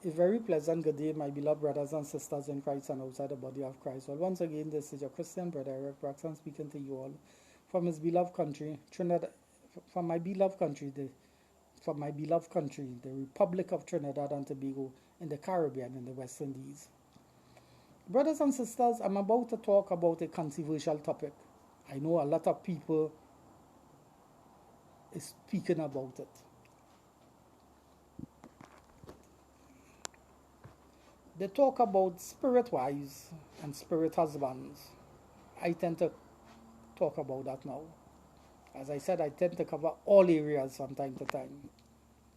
A very pleasant good day, my beloved brothers and sisters in Christ and outside the body of Christ. Well, once again, this is your Christian brother Eric Braxton speaking to you all from his beloved country, Trinidad, from my beloved country, the Republic of Trinidad and Tobago in the Caribbean in the West Indies. Brothers and sisters, I'm about to talk about a controversial topic. I know a lot of people is speaking about it. They talk about spirit wives and spirit husbands. I tend to talk about that now. As I said, I tend to cover all areas from time to time.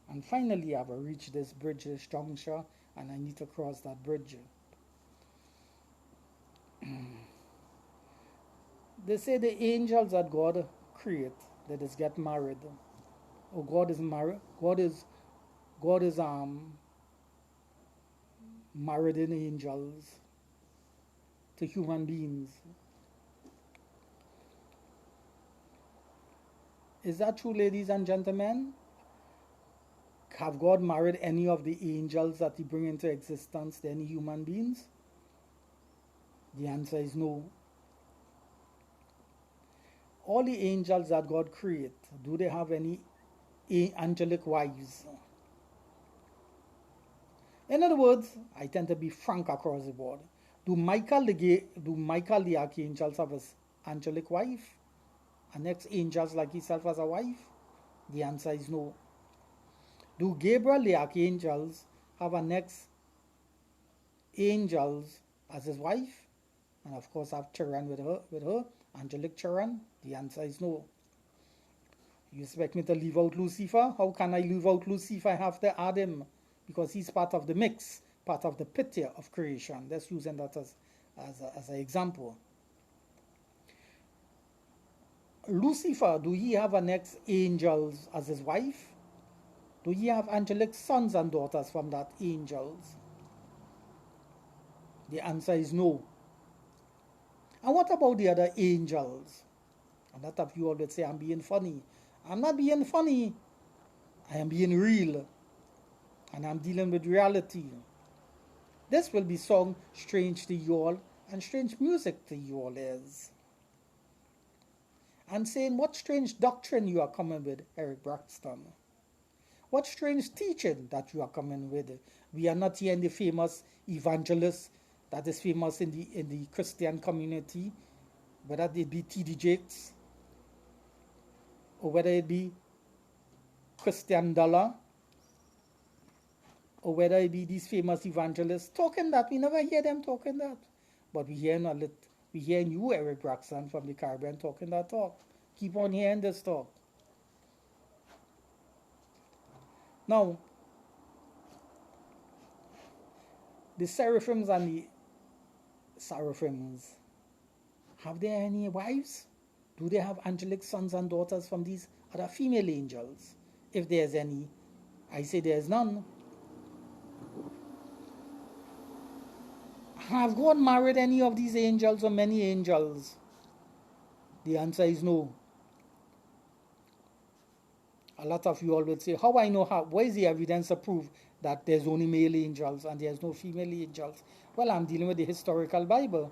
And finally, I've reached this bridge, this juncture, and I need to cross that bridge. They say the angels that God create, they just get married. Or God is married. God is married in angels to human beings. Is that true, ladies and gentlemen? Have God married any of the angels that he bring into existence to any human beings? The answer is no. All the angels that God create, do they have any angelic wives? In other words, I tend to be frank across the board. Do Michael the archangel have an angelic wife? And next angels like himself as a wife? The answer is no. Do Gabriel the archangels have a next angels as his wife? And of course have children with her, angelic children? The answer is no. You expect me to leave out Lucifer? How can I leave out Lucifer? I have to add him because he's part of the mix, part of the picture of creation. Let's use that as an example. Lucifer, do he have an ex-angels as his wife? Do he have angelic sons and daughters from that angels? The answer is no. And what about the other angels? A lot of you all would say I'm being funny. I'm not being funny. I am being real. And I'm dealing with reality. This will be sung strange to you all, and strange music to you all is. And saying, what strange doctrine you are coming with, Eric Braxton? What strange teaching that you are coming with? We are not here in the famous evangelist that is famous in the Christian community, whether it be T.D. Jakes, or whether it be Christian Dollar, or whether it be these famous evangelists talking that. We never hear them talking that. But we hear you, Eric Braxton, from the Caribbean talking that talk. Keep on hearing this talk. Now, the seraphims and the seraphims, have they any wives? Do they have angelic sons and daughters from these other female angels? If there's any, I say there's none. Have God married any of these angels or many angels? The answer is no. A lot of you all would say, how I know how? Where is the evidence to prove that there's only male angels and there's no female angels? Well, I'm dealing with the historical Bible.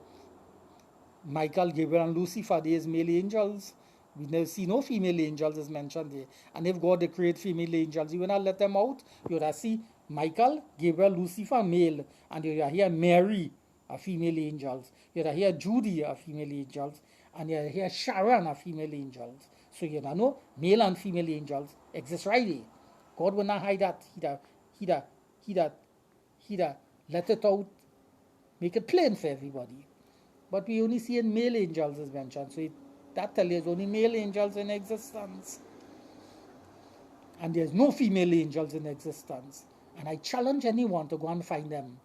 Michael, Gabriel, and Lucifer, there's male angels. We never see no female angels is mentioned there. And if God create female angels, you will not let them out. You will see Michael, Gabriel, Lucifer, male. And you will hear Mary, a female angels. You will hear Judy, a female angels. And you will hear Sharon, a female angels. So you know, male and female angels exist right there. God will not hide that. He let it out, make it plain for everybody. But we only see in male angels is mentioned. So that tells you there's only male angels in existence. And there's no female angels in existence. And I challenge anyone to go and find them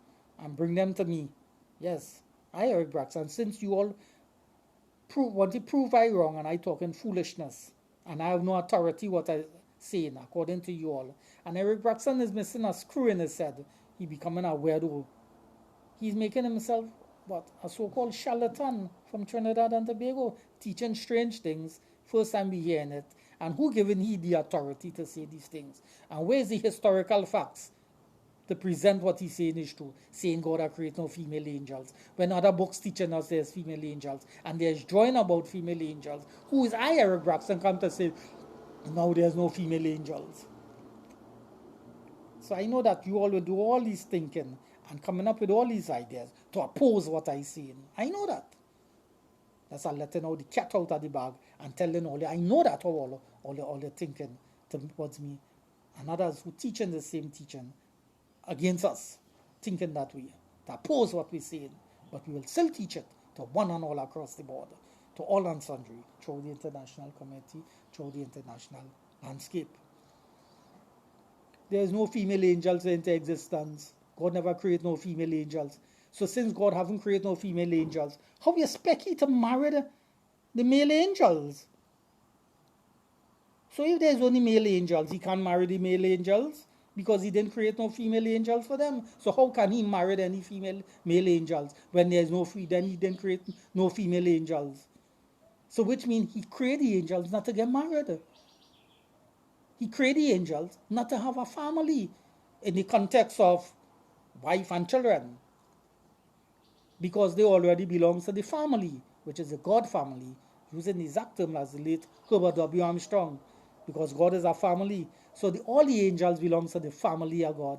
and bring them to me. Yes, I, Eric Braxton, since you all want to prove I wrong and I talk in foolishness and I have no authority what I saying according to you all. And Eric Braxton is missing a screw in his head. He becoming a weirdo. He's making himself a so-called charlatan from Trinidad and Tobago, teaching strange things. First time we hearing it. And who given he the authority to say these things? And where's the historical facts to present what he's saying is true, saying God has created no female angels. When other books teaching us there's female angels, and there's drawing about female angels, who is I, Eric Braxton, come to say, now there's no female angels. So I know that you all will do all these thinking and coming up with all these ideas to oppose what I'm saying. I know that. That's a letting out the cat out of the bag and telling all the, I know that all the thinking towards me. And others who teaching the same teaching against us, thinking that way, to oppose what we're saying, but we will still teach it to one and all across the board, to all and sundry, through the international community, through the international landscape. There is no female angels into existence. God never created no female angels. So since God haven't created no female angels, how you expect he to marry the male angels? So if there's only male angels, he can't marry the male angels because he didn't create no female angels for them. So how can he marry any male angels when there's no then he didn't create no female angels? So which means he created the angels not to get married. He created the angels not to have a family in the context of wife and children, because they already belong to the family, which is the God family, using the exact term as the late Herbert W. Armstrong, because God is a family. So all the angels belong to the family of God.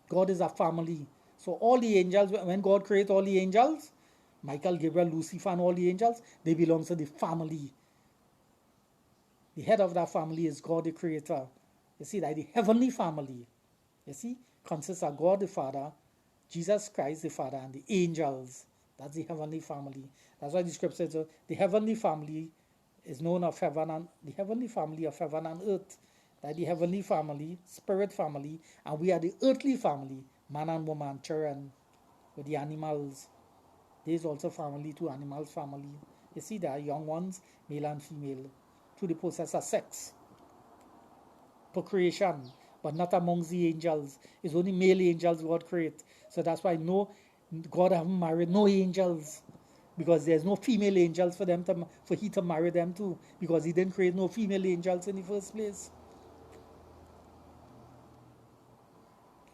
God is a family. So all the angels, when God created all the angels, Michael, Gabriel, Lucifer, and all the angels, they belong to the family. The head of that family is God the Creator. You see, that the heavenly family, you see, consists of God the Father, Jesus Christ the Father, and the angels. That's the heavenly family. That's why the scripture says the heavenly family is known of heaven, and the heavenly family of heaven and earth. That the heavenly family, spirit family, and we are the earthly family, man and woman, children, with the animals. There is also family to animals family. You see, there are young ones, male and female, through the process of sex, procreation, but not amongst the angels. It's only male angels God create. So that's why God haven't married no angels, because there's no female angels for he to marry them to, because he didn't create no female angels in the first place.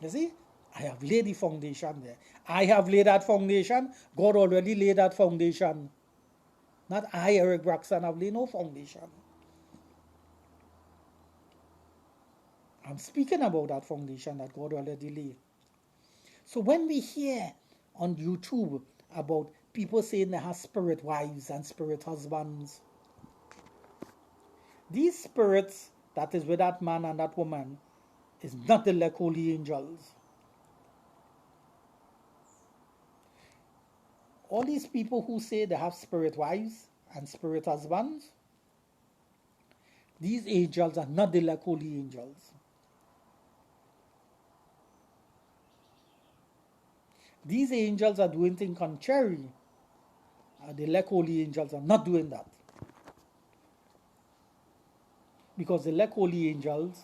You see, I have laid the foundation there. I have laid that foundation. God already laid that foundation. Not I, Eric Braxton, have laid no foundation. I'm speaking about that foundation that God already laid. So when we hear on YouTube about people saying they have spirit wives and spirit husbands, these spirits that is with that man and that woman is not the like holy angels. All these people who say they have spirit wives and spirit husbands, these angels are not the like holy angels. These angels are doing things contrary. The elect holy angels are not doing that. Because the elect holy angels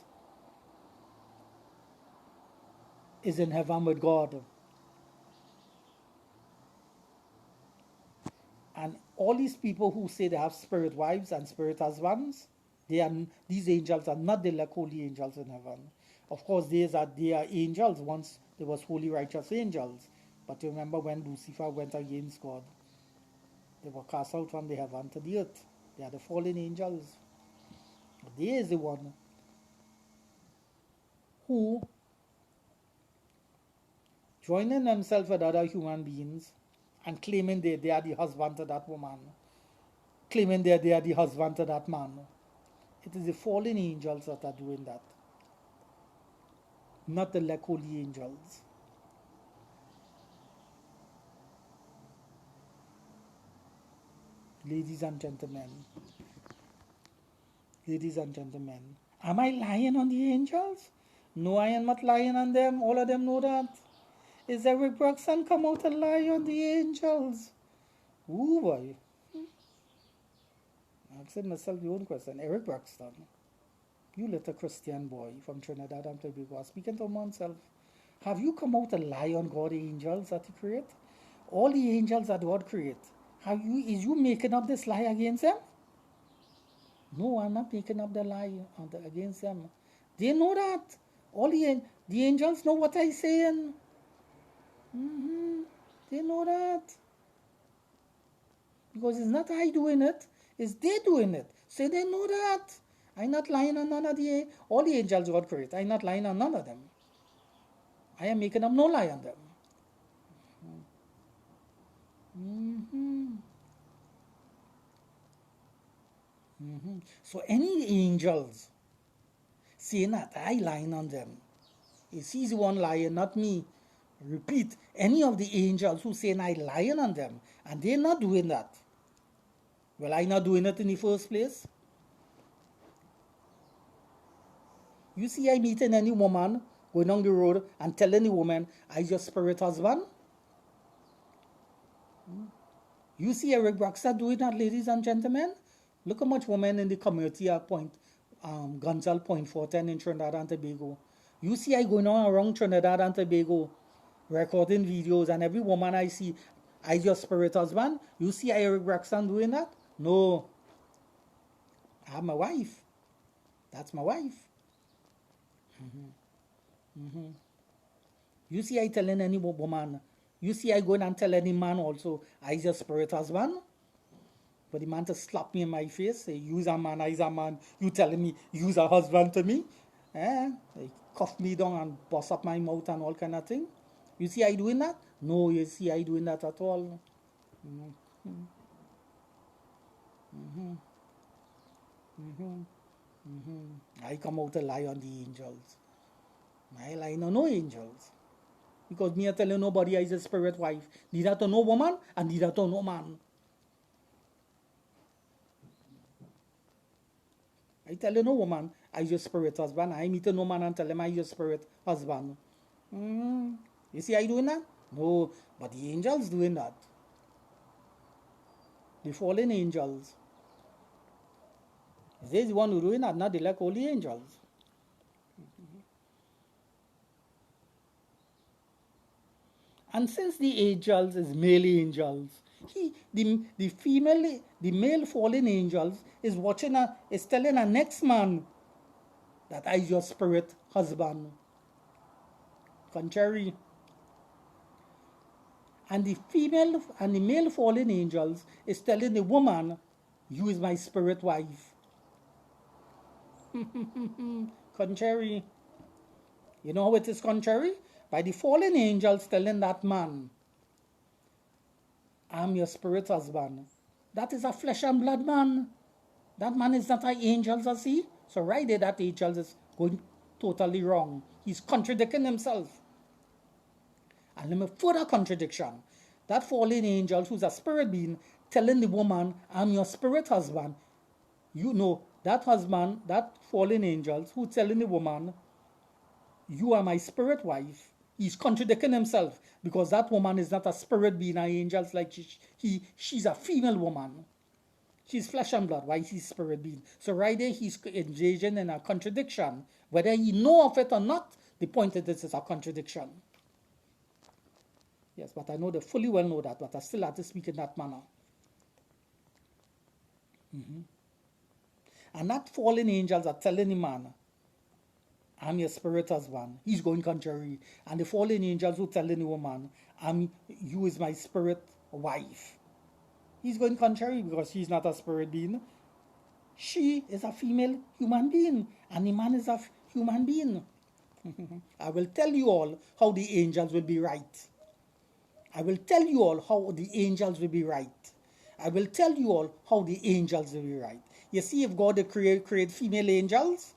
is in heaven with God. And all these people who say they have spirit wives and spirit husbands, these angels are not the elect holy angels in heaven. Of course, they are angels. Once there was holy righteous angels. But remember when Lucifer went against God, they were cast out from the heaven to the earth. They are the fallen angels. They is the one who, joining themselves with other human beings and claiming they are the husband to that woman, claiming they are the husband to that man. It is the fallen angels that are doing that, not the elect holy angels. Ladies and gentlemen, am I lying on the angels? No, I am not lying on them. All of them know that. Is Eric Braxton come out and lie on the angels? Ooh, boy. I'm asking myself the own question. Eric Braxton, you little Christian boy from Trinidad and Tobago, speaking to myself, have you come out and lie on God, the angels that he create? All the angels that God create. Is you making up this lie against them? No, I'm not making up the lie against them. They know that. All the angels know what I'm saying. They know that. Because it's not I doing it, it's they doing it. So they know that. I'm not lying on none of all the angels God created. I'm not lying on none of them. I am making them no lie on them. So any angels saying that I lying on them, it's he's the one lying, not me. Repeat, any of the angels who saying I lying on them, and they're not doing that. Well, I not doing it in the first place. You see I meeting any woman going on the road and telling the woman, I your spirit husband? You see Eric Braxton doing that, ladies and gentlemen? Look how much women in the community are Gonzal Point Fortin in Trinidad and Tobago. You see I going on around Trinidad and Tobago recording videos, and every woman I see, I your spirit husband? You see Eric Braxton doing that? No. I have my wife. That's my wife. You see I telling any woman, you see I going and tell any man also, I your spirit husband? For the man to slap me in my face, say, you's a man, I's a man, you telling me you's a husband to me? They cuff me down and bust up my mouth and all kind of thing. You see I doing that? No, you see I doing that at all. I come out to lie on the angels. I lie on no angels. Because me I tell you nobody is a spirit wife. Neither to no woman and neither to no man. I tell you no woman, I your spirit husband. I meet no man and tell him I your spirit husband. You see I doing that? No, but the angels doing that. The fallen angels. They're the one who doing that, not the like holy angels. And since the angels is male angels, the male fallen angels is is telling a next man that I is your spirit husband. Contrary. And the female and the male fallen angels is telling the woman, you is my spirit wife. Contrary. You know how it is contrary? By the fallen angels telling that man, I'm your spirit husband. That is a flesh and blood man. That man is not an angel, see? So right there, that angel is going totally wrong. He's contradicting himself. And let me further contradiction. That fallen angel, who's a spirit being, telling the woman, I'm your spirit husband. You know, that husband, that fallen angel, who's telling the woman, you are my spirit wife, he's contradicting himself, because that woman is not a spirit being, an angel like she's a female woman. She's flesh and blood. Why is he spirit being? So right there, he's engaging in a contradiction. Whether he know of it or not, the point is this is a contradiction. Yes, but I know they fully well know that, but I still have to speak in that manner. And that fallen angels are telling the man, I'm your spirit husband. He's going contrary. And the fallen angels who telling the woman, you is my spirit wife. He's going contrary because she's not a spirit being. She is a female human being, and the man is a human being. I will tell you all how the angels will be right. I will tell you all how the angels will be right. I will tell you all how the angels will be right. You see, if God create female angels,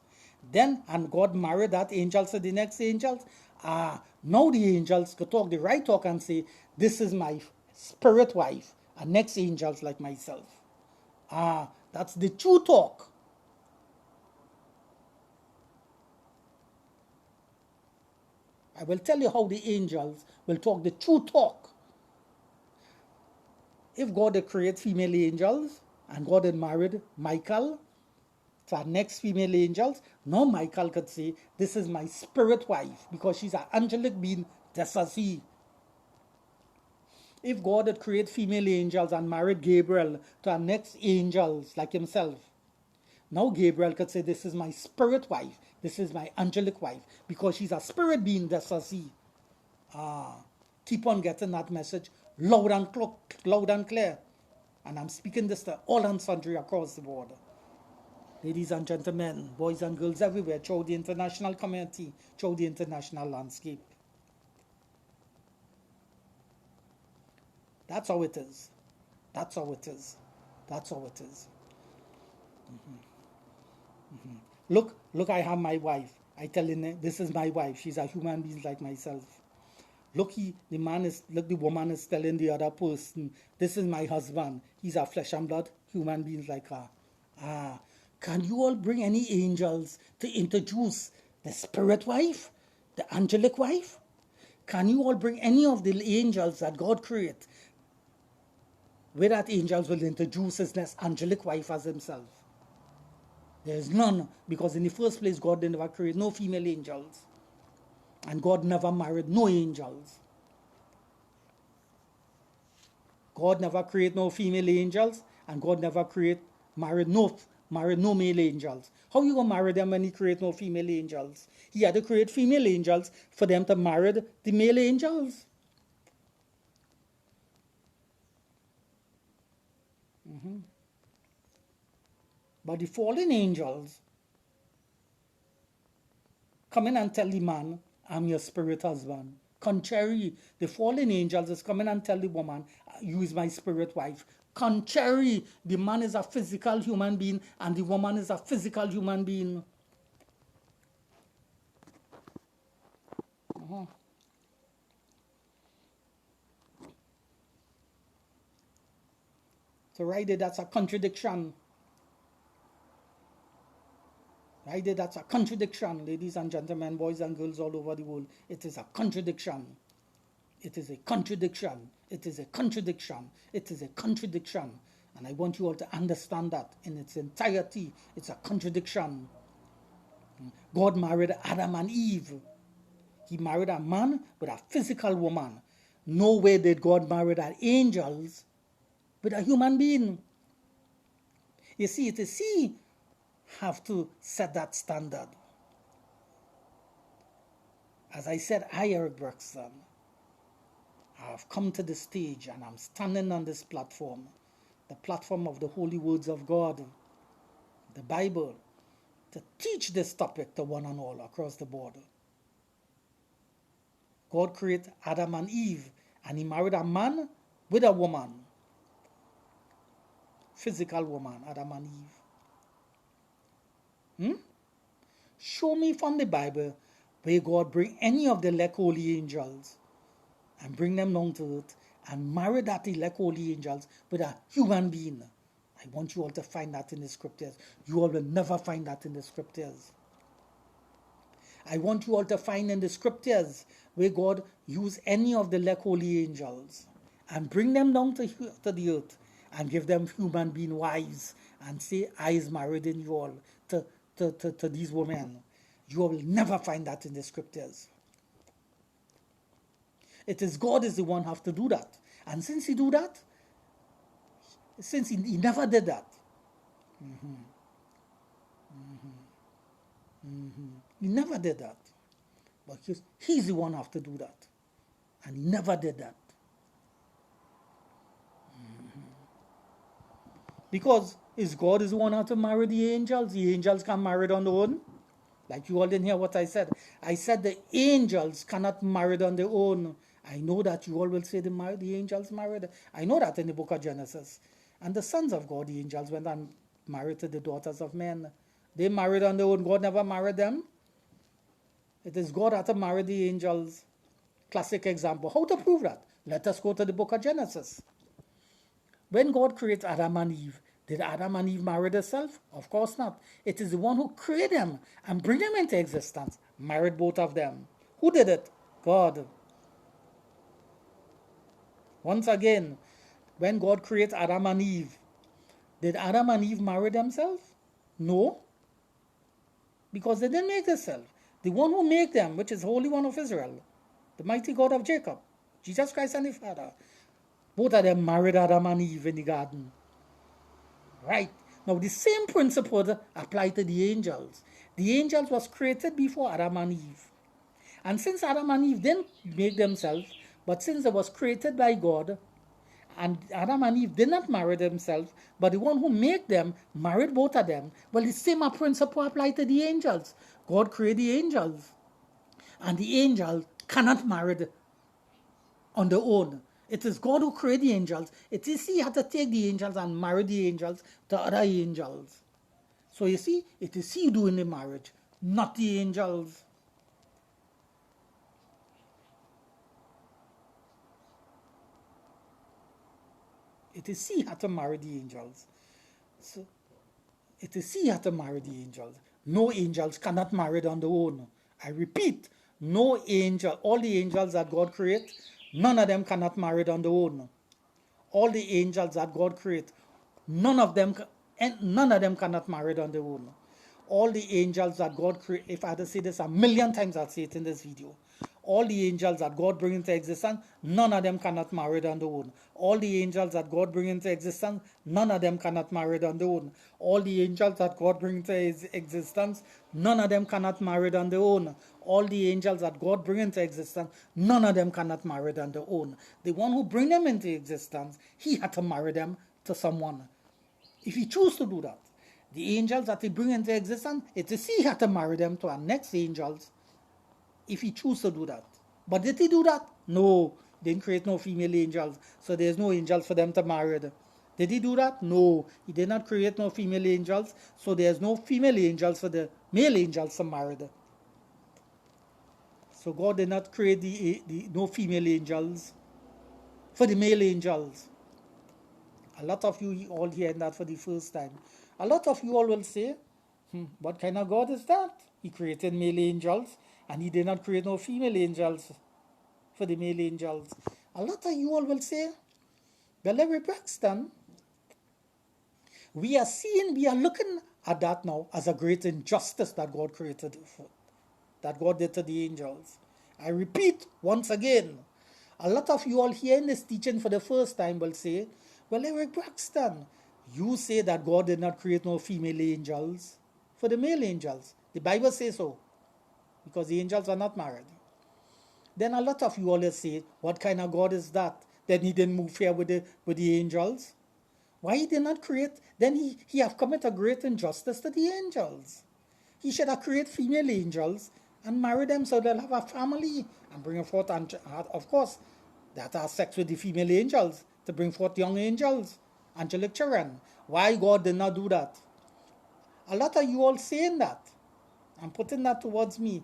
then, and God married that angel to the next angels, now the angels could talk the right talk and say, this is my spirit wife, and next angels like myself. That's the true talk. I will tell you how the angels will talk the true talk. If God had created female angels, and God had married Michael to our next female angels, now Michael could say, this is my spirit wife, because she's an angelic being, just as he. If God had created female angels and married Gabriel to our next angels like himself, now Gabriel could say, this is my spirit wife. This is my angelic wife, because she's a spirit being, that's a see. Keep on getting that message loud and clear. And I'm speaking this to all and sundry across the board. Ladies and gentlemen, boys and girls everywhere, throughout the international community, throughout the international landscape. That's how it is. That's how it is. That's how it is. Look, I have my wife. I tell him, this is my wife. She's a human being like myself. Look, the woman is telling the other person, this is my husband. He's a flesh and blood human being like her. Can you all bring any angels to introduce the spirit wife, the angelic wife? Can you all bring any of the angels that God created, where that angels will introduce his angelic wife as himself? There is none, because in the first place, God never created no female angels. And God never married no angels. God never created no female angels, and God never married no male angels. How you gonna marry them when he create no female angels? He had to create female angels for them to marry the male angels. But the fallen angels come in and tell the man, I'm your spirit husband. Contrary, the fallen angels is coming and tell the woman, you is my spirit wife. Contrary, the man is a physical human being and the woman is a physical human being. So right there, that's a contradiction. Right there, that's a contradiction, ladies and gentlemen, boys and girls all over the world. It is a contradiction. It is a contradiction. It is a contradiction. It is a contradiction. And I want you all to understand that in its entirety. It's a contradiction. God married Adam and Eve. He married a man with a physical woman. No way did God marry the angels with a human being. You see, it is he have to set that standard. As I said, I, Eric Braxton, I have come to the stage and I'm standing on this platform, the platform of the holy words of God, the Bible, to teach this topic to one and all across the board. God created Adam and Eve, and he married a man with a woman. Physical woman, Adam and Eve. Show me from the Bible where God bring any of the elect holy angels and bring them down to earth and marry that elect holy angels with a human being. I want you all to find that in the scriptures. You all will never find that in the scriptures. I want you all to find in the scriptures where God use any of the elect holy angels and bring them down to the earth and give them human being wives and say, I is married in you all to these women. You will never find that in the scriptures. It is God is the one who have to do that. And since he do that, since he never did that, he never did that. But he's the one who have to do that. And he never did that. Because God is the one who have to marry the angels. The angels can marry on their own. Like you all didn't hear what I said. I said the angels cannot marry on their own. I know that you all will say the angels married. I know that in the book of Genesis. And the sons of God, the angels, went and married to the daughters of men. They married on their own. God never married them. It is God that married the angels. Classic example. How to prove that? Let us go to the book of Genesis. When God created Adam and Eve, did Adam and Eve marry themselves? Of course not. It is the one who created them and bring them into existence. Married both of them. Who did it? God. Once again, when God created Adam and Eve, did Adam and Eve marry themselves? No. Because they didn't make themselves. The one who made them, which is the Holy One of Israel, the mighty God of Jacob, Jesus Christ and the Father, both of them married Adam and Eve in the garden. Right. Now the same principle applies to the angels. The angels was created before Adam and Eve. And since Adam and Eve didn't make themselves, but since they was created by God, and Adam and Eve did not marry themselves, but the one who made them married both of them. Well, the same principle applies to the angels. God created the angels, and the angels cannot marry on their own. It is God who created the angels. It is He had to take the angels and marry the angels to other angels. So you see, it is He doing the marriage, not the angels. It is He had to marry the angels. So it is He had to marry the angels. No angels cannot marry on their own. I repeat, no angel, all the angels that God created, none of them cannot marry on their own. All the angels that God created, none of them cannot marry on their own. All the angels that God created, if I had to say this 1,000,000 times, I'll say it in this video. All the angels that God bring into existence, none of them cannot marry on their own. All the angels that God bring into existence, none of them cannot marry on their own. All the angels that God bring into existence, none of them cannot marry on their own. All the angels that God bring into existence, none of them cannot marry on their own. The one who bring them into existence, He had to marry them to someone. If He choose to do that. The angels that He bring into existence, it is He had to marry them to our next angels, if He choose to do that. But did He do that? No. Didn't create no female angels, so there's no angels for them to marry. Did He do that? No. He did not create no female angels, so there's no female angels for the male angels to marry. So God did not create the no female angels for the male angels. A lot of you all hearing that for the first time. A lot of you all will say, what kind of God is that? He created male angels, and He did not create no female angels for the male angels. A lot of you all will say, well, Larry Braxton, we are looking at that now as a great injustice that God created, that God did to the angels. I repeat once again, a lot of you all hearing this teaching for the first time will say, well, Eric Braxton, you say that God did not create no female angels for the male angels. The Bible says so, because the angels are not married. Then a lot of you always say, what kind of God is that? Then He didn't move fair with the angels. Why He did not create? Then he have committed a great injustice to the angels. He should have created female angels and marry them so they'll have a family and bring forth, and of course, that have sex with the female angels to bring forth young angels, angelic children. Why God did not do that? A lot of you all saying that and putting that towards me.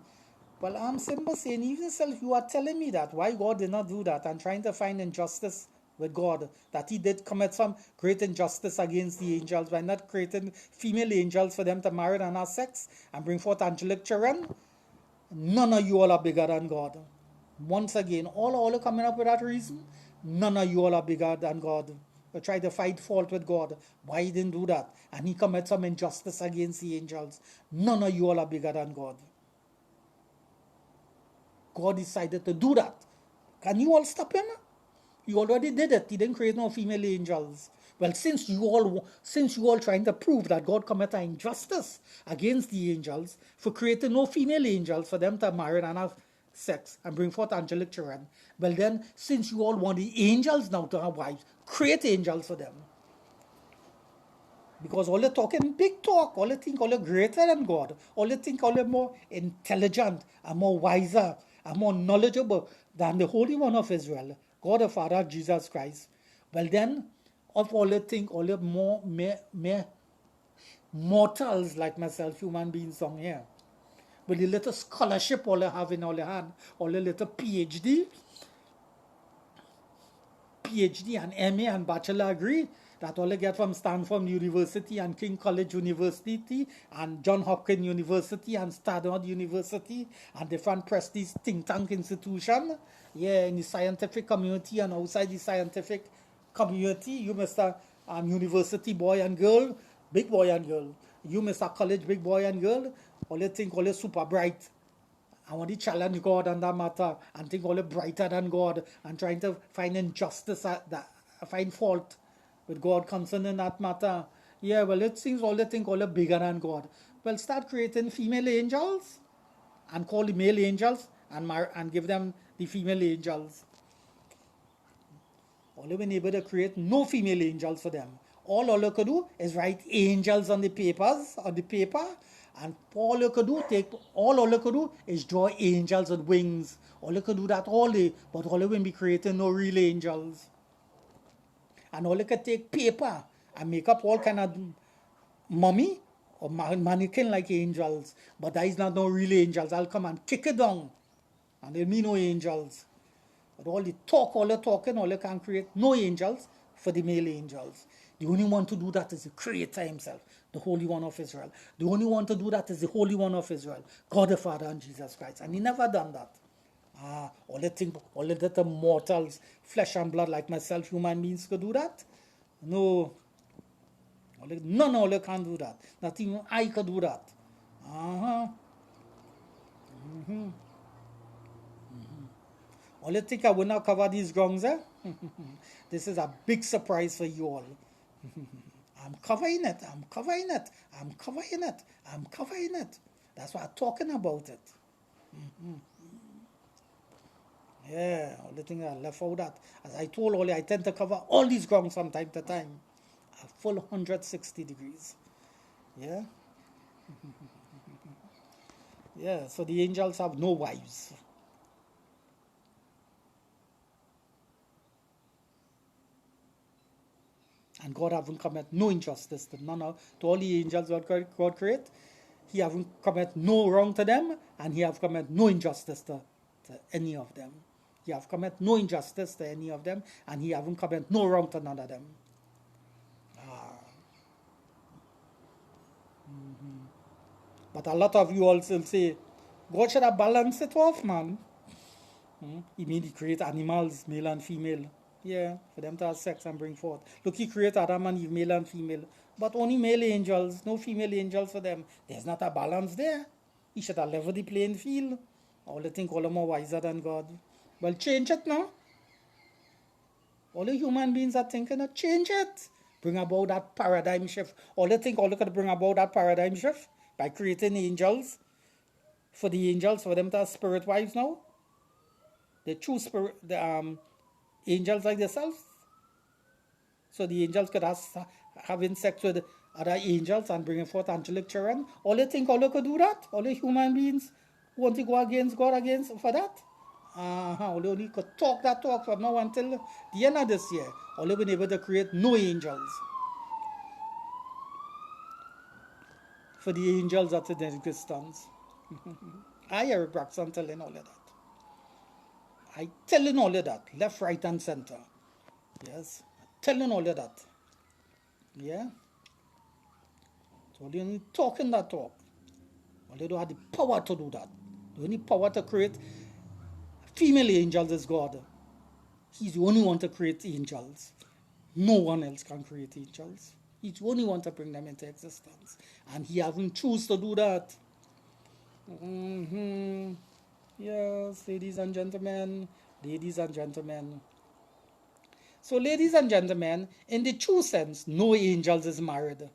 Well, I'm simply saying, even self, you are telling me that. Why God did not do that and trying to find injustice with God, that He did commit some great injustice against the angels by not creating female angels for them to marry and have sex and bring forth angelic children. None of you all are bigger than God. Once again, all are coming up with that reason. None of you all are bigger than God. You try to find fault with God. Why He didn't do that? And He commit some injustice against the angels. None of you all are bigger than God. God decided to do that. Can you all stop Him? He already did it. He didn't create no female angels. Well, since you all trying to prove that God committed injustice against the angels for creating no female angels for them to marry and have sex and bring forth angelic children, well then, since you all want the angels now to have wives, create angels for them. Because all they talking big talk, all they think all they greater than God, all they think all they more intelligent and more wiser and more knowledgeable than the Holy One of Israel, God the Father, Jesus Christ. Well then, of all they think all the more mortals like myself, human beings down here, with the little scholarship all they have in all their hand, all the little PhD and MA and bachelor degree that all they get from Stanford University and King College University and John Hopkins University and Stanford University and different prestige think tank institution, in the scientific community and outside the scientific community. You Mr. University boy and girl, big boy and girl. You Mr. College big boy and girl, all they think all they super bright. I want to challenge God on that matter and think all brighter than God and trying to find injustice, find fault with God concerning that matter. Yeah, well, it seems all they think all bigger than God. Well, start creating female angels and call the male angels and give them the female angels. All been able to create no female angels for them. All you could do is write angels on the paper, and all you could do is draw angels with wings. All you could do that all day, but all you will be creating no real angels. And all you could take paper and make up all kind of mummy or mannequin like angels, but that is not no real angels. I'll come and kick it down, and there'll be no angels. But all the talking, all you can create no angels for the male angels. The only one to do that is the Creator himself, the Holy One of Israel. The only one to do that is the Holy One of Israel, God the Father and Jesus Christ. And he never done that. All the mortals, flesh and blood like myself, human beings could do that? No. None of you can do that. Not even I could do that. All you think I will not cover these grounds, eh? This is a big surprise for you all. I'm covering it. That's why I'm talking about it. Yeah, all the thing I left out that. As I told all you, I tend to cover all these grounds from time to time. A full 160 degrees. Yeah? Yeah, so the angels have no wives. And God haven't committed no injustice to all the angels God create. He haven't committed no wrong to them, and he have committed no injustice to any of them. He have committed no injustice to any of them, and he haven't committed no wrong to none of them. But a lot of you also say, God should have balanced it off, man. He made he create animals, male and female. Yeah, for them to have sex and bring forth. Look, he created Adam and Eve, male and female. But only male angels, no female angels for them. There's not a balance there. He should have leveled the playing field. All the think all are more wiser than God. Well, change it now. All the human beings are thinking of change it. Bring about that paradigm shift. All they think all they could bring about that paradigm shift by creating angels. For the angels, for them to have spirit wives now. The true spirit, angels like themselves. So the angels could having sex with other angels and bringing forth angelic children. All they think all they could do that? All the human beings want to go against God for that? All they only could talk that talk from now until the end of this year. All they've been able to create no angels. For the angels that are in existence. I, Eric Braxton, telling all of that. I telling all of that, left, right, and center. Yes, telling all of that. Yeah. So they only talking that talk. Well, they don't have the power to do that. The only power to create female angels is God. He's the only one to create angels. No one else can create angels. He's the only one to bring them into existence. And he hasn't chosen to do that. Yes, ladies and gentlemen. So, ladies and gentlemen, in the true sense, no angels is married.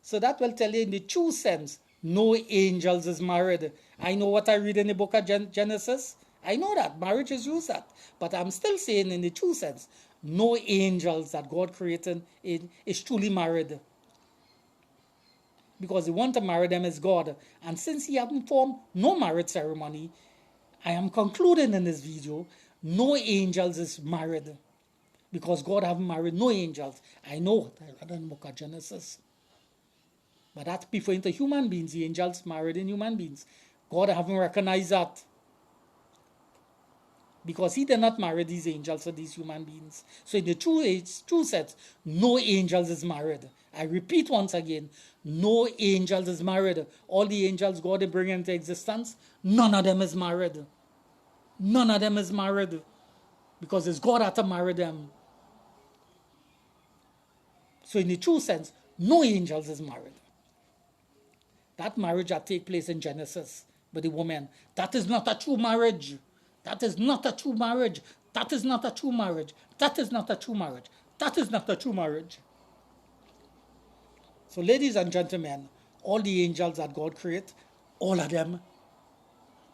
So that will tell you in the true sense, no angels is married. I know what I read in the book of Genesis. I know that. Marriage is used that. But I'm still saying in the true sense, no angels that God created is truly married. Because the one to marry them is God. And since he hasn't formed no marriage ceremony, I am concluding in this video, no angels is married. Because God haven't married no angels. I know what I read in the book of Genesis. But that's before into human beings. The angels married in human beings. God haven't recognized that. Because he did not marry these angels or these human beings. So in the true sense, no angels is married. I repeat once again, no angels is married. All the angels God is bringing into existence, none of them is married. None of them is married. Because it's God that to marry them. So in the true sense, no angels is married. That marriage that take place in Genesis with the woman, that is not a true marriage. That is not a true marriage. That is not a true marriage. That is not a true marriage. That is not a true marriage. So ladies and gentlemen, all the angels that God created, all of them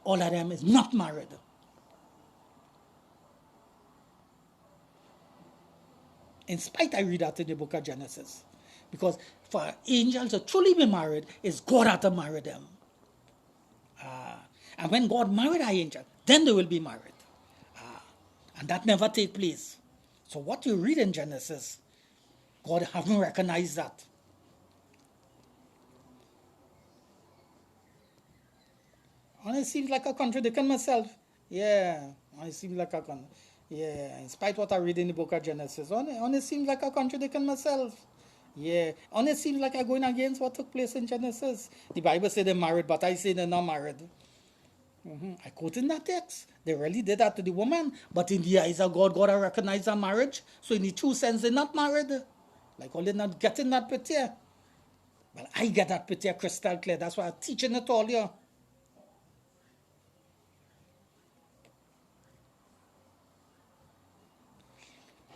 is not married. In spite, I read that in the book of Genesis. Because for angels to truly be married, is God had to marry them. And when God married an angel, then they will be married. And that never take place. So what you read in Genesis, God haven't recognized that. And it seems like I contradicting myself. Yeah, it seems like yeah, in spite of what I read in the book of Genesis, and it seems like I contradicting myself. Yeah, and it seems like I'm going against what took place in Genesis. The Bible said they're married, but I say they're not married. I quote in that text. They really did that to the woman, but in the eyes of God, God recognized their marriage. So in the true sense, they're not married. Like all they're not getting that picture. Well, I get that picture crystal clear. That's why I'm teaching it all here.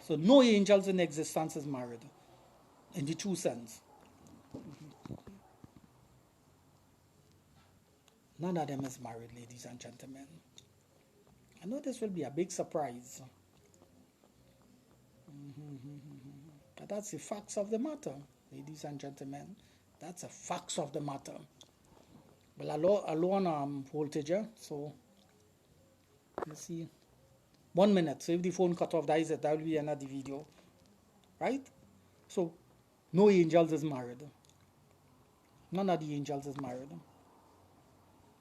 So no angels in existence is married, in the true sense. None of them is married, ladies and gentlemen. I know this will be a big surprise. But that's the facts of the matter, ladies and gentlemen. That's the facts of the matter. Well, I low on voltage, so let's see. 1 minute. So if the phone cut off, that will be another video. Right? So no angels is married. None of the angels is married.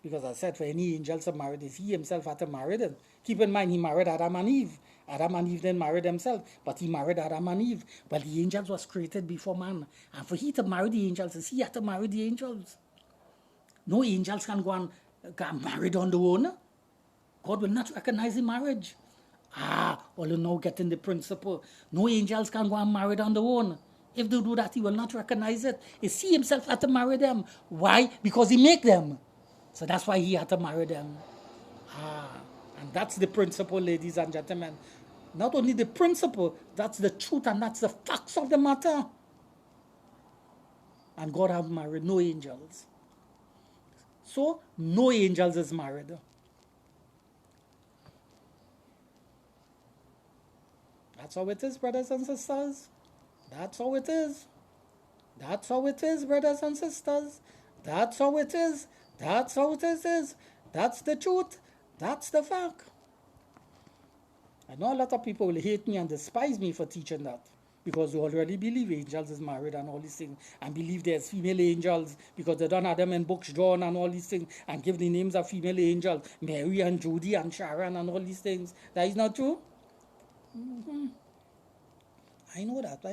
Because I said for any angels to marry, is he himself had to marry them. Keep in mind, he married Adam and Eve. Adam and Eve didn't marry themselves, but he married Adam and Eve. Well, the angels was created before man. And for he to marry the angels, is he had to marry the angels. No angels can go and get married on their own. God will not recognize the marriage. Well, you now getting the principle. No angels can go and marry on their own. If they do that, he will not recognize it. It's he himself had to marry them. Why? Because he make them. So that's why he had to marry them. And that's the principle, ladies and gentlemen. Not only the principle, that's the truth and that's the facts of the matter. And God have married no angels. So, no angels is married. That's how it is, brothers and sisters. That's how it is. That's how it is, brothers and sisters. That's how it is. That's how it is. That's the truth. That's the fact. I know a lot of people will hate me and despise me for teaching that because they already believe angels is married and all these things and believe there's female angels because they don't have them in books drawn and all these things and give the names of female angels, Mary and Judy and Sharon and all these things. That is not true. I know that.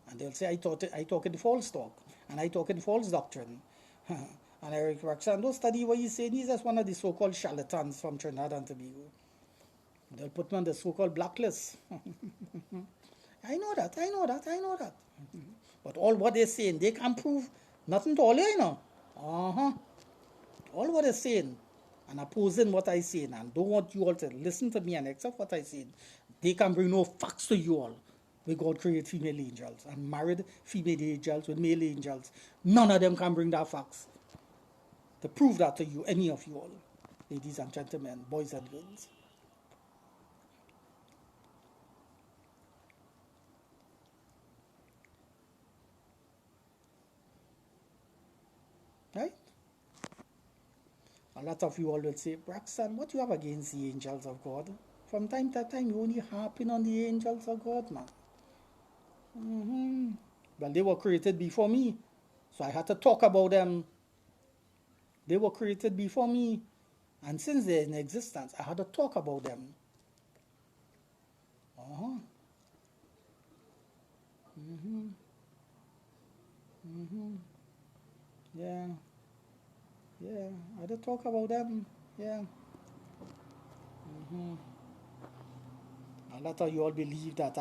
And they'll say, I talk in false talk, and I talk in false doctrine. And Eric Roxanne, don't study what he's saying. He's just one of the so-called charlatans from Trinidad and Tobago. They'll put me on the so-called blacklist. I know that. But all what they're saying, they can't prove nothing to all you know. All what they're saying and opposing what I say and don't want you all to listen to me and accept what I say, they can bring no facts to you all. Where God created female angels and married female angels with male angels. None of them can bring that facts to prove that to you, any of you all, ladies and gentlemen, boys and girls. Right? A lot of you all will say, Braxton, what do you have against the angels of God? From time to time, you only harping on the angels of God, man. Well, they were created before me, so I had to talk about them. They were created before me, and since they're in existence, I had to talk about them. Yeah, I had to talk about them. Yeah. A lot of you all believe that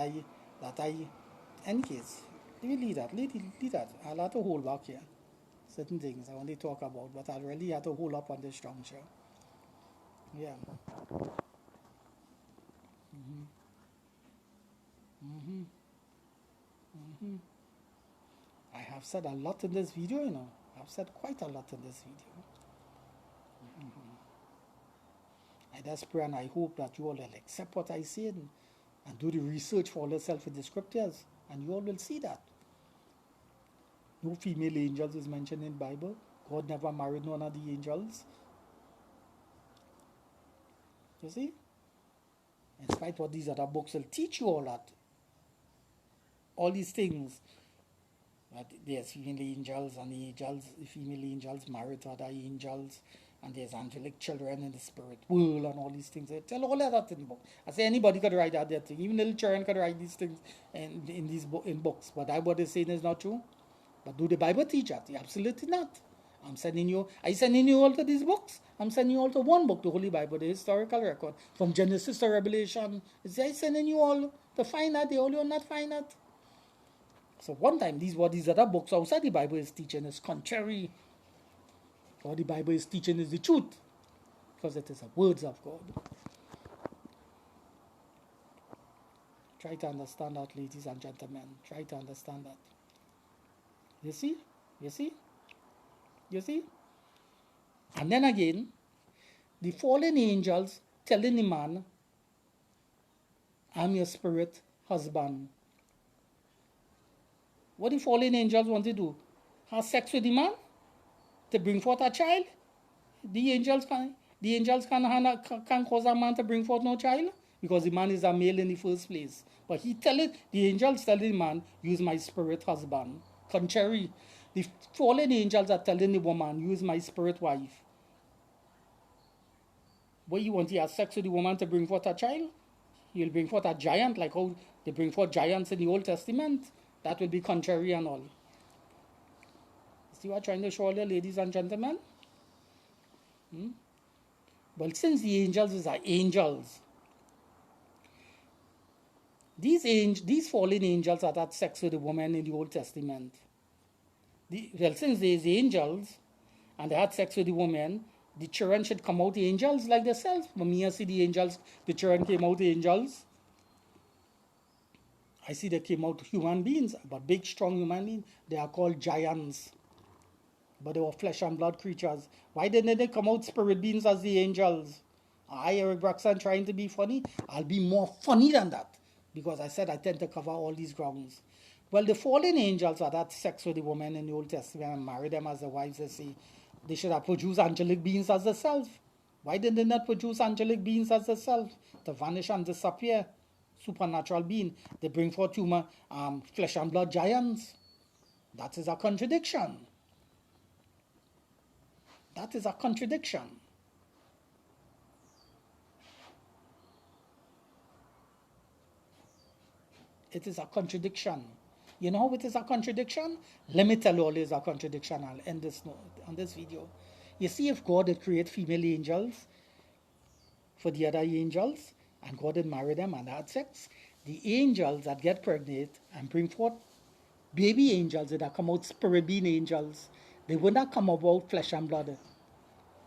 any case, leave that. I'll have to hold back here. Certain things I want to talk about, but I really have to hold up on this juncture. Yeah. I have said a lot in this video, you know. I've said quite a lot in this video. I just pray and I hope that you all will accept what I say and do the research for yourself in the scriptures, and you all will see that. No female angels is mentioned in the Bible. God never married none of the angels. You see? In spite of what these other books will teach you all that. All these things. That there's female angels and the female angels married to other angels, and there's angelic children in the spirit world and all these things. They tell all of that in the book. I say anybody could write that thing. Even little children could write these things in books. But what they're saying is not true. But do the Bible teach that? Absolutely not. I sending you all to these books. I'm sending you all to one book, the Holy Bible, the historical record. From Genesis to Revelation. I'm sending you all to find that. They all will not find that. So one time, these other books outside the Bible is teaching is contrary. What the Bible is teaching is the truth. Because it is the words of God. Try to understand that, ladies and gentlemen. Try to understand that. You see? You see? You see? And then again, the fallen angels telling the man, I'm your spirit husband. What the fallen angels want to do? Have sex with the man to bring forth a child? The angels can cause a man to bring forth no child because the man is a male in the first place. But the angels tell the man, use my spirit husband. Contrary, the fallen angels are telling the woman, use my spirit wife. What you want to have sex with the woman to bring forth a child? You'll bring forth a giant, like how they bring forth giants in the Old Testament. That will be contrary and all. See what I'm trying to show you, ladies and gentlemen? Well, since the angels are angels, these fallen angels that had sex with the woman in the Old Testament. Since there's angels and they had sex with the woman, the children should come out angels like themselves. When me I see the angels, the children came out angels. I see they came out human beings, but big, strong human beings. They are called giants. But they were flesh and blood creatures. Why didn't they come out spirit beings as the angels? I, Eric Braxton, trying to be funny. I'll be more funny than that. Because I said I tend to cover all these grounds. Well, the fallen angels that had sex with the women in the Old Testament and married them as their wives, they say, they should have produced angelic beings as themselves. Why did they not produce angelic beings as themselves? To vanish and disappear. Supernatural being. They bring forth human flesh and blood giants. That is a contradiction. That is a contradiction. It is a contradiction. You know how it is a contradiction? Let me tell you all it is a contradiction. I'll end this on this video. You see, if God had created female angels for the other angels, and God had married them and had sex, the angels that get pregnant and bring forth baby angels that come out spirit being angels, they would not come about flesh and blood.